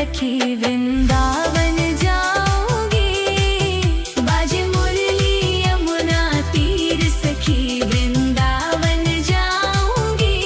सखी वृंदावन जाऊंगी। बाजे मुरली यमुना तीर सखी वृंदावन जाऊंगी।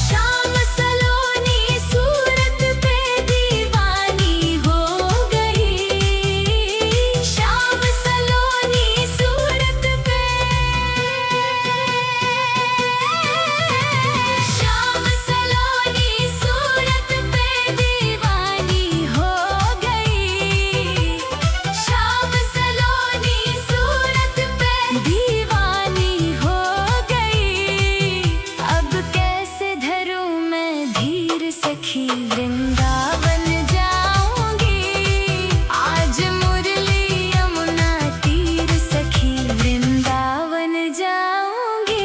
शाम सलोनी सूरत पे दीवानी हो गई। शाम सलोनी सूरत पे, शाम सलोनी सूरत पे दीवानी हो गई। शाम सलोनी सूरत पे दीवानी हो गई। अब कैसे धरूं मैं धीर सखी वृंदावन जाऊंगी। आज मुरली यमुना तीर सखी वृंदावन जाऊंगी।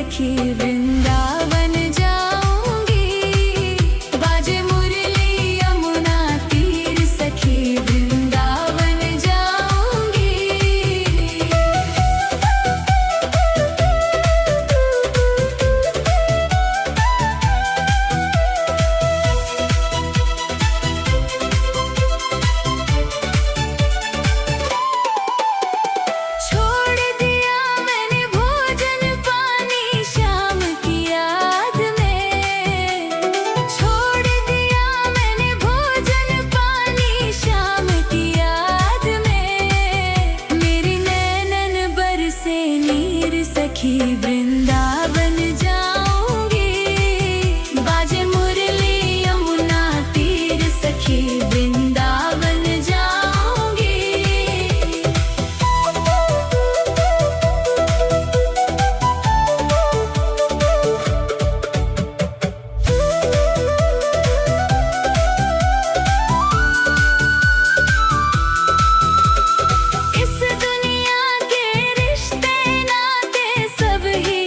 सखी वृंदावन जाऊंगी। बाजे मुरली यमुना तीर सखी वृंदावन जाऊंगी। छोड़ दिया मैंने भोजन पानी शाम की याद में। छोड़ दिया मैंने भोजन पानी शाम की याद में। मेरी नैनन बरसे नीर सखी वृंदावन जाऊंगी। बाजे मुरली यमुना तीर सखी वृंदावन जाऊंगी। इस दुनिया के रिश्ते नाते सब ही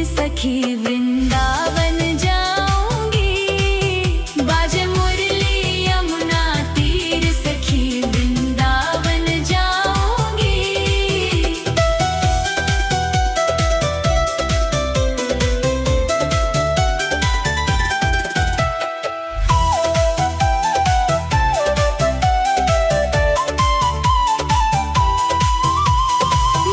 सखी वृंदावन जाऊंगी। बाजे मुरली यमुना तीर सखी वृंदावन जाऊंगी।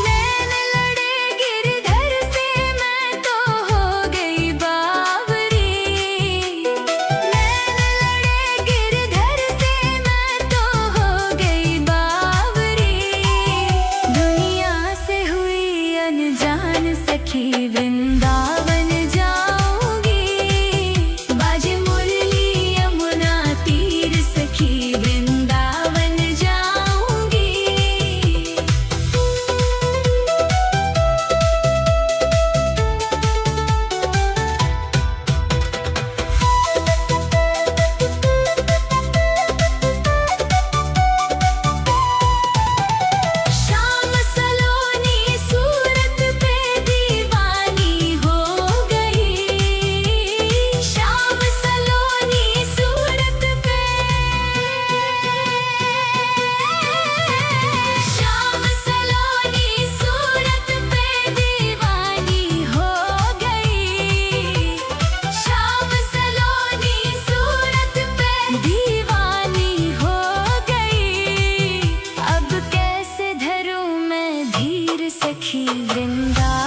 नैन लड़े गिरधर से मैं तो हो गई बावरी। नैन लड़े गिरधर से मैं तो हो गई बावरी। दुनिया से हुई अनजान सखी वृंदावन जाऊंगी। बाजे मुरली यमुना तीर सखी वृंदावन जाऊंगी। शाम सलोनी सूरत पे दीवानी हो गई। शाम सलोनी सूरत पे। शाम सलोनी सूरत पे दीवानी हो गई। शाम सलोनी सूरत पे दीवानी हो गई। अब कैसे धरूं मैं धीर सखी वृंदावन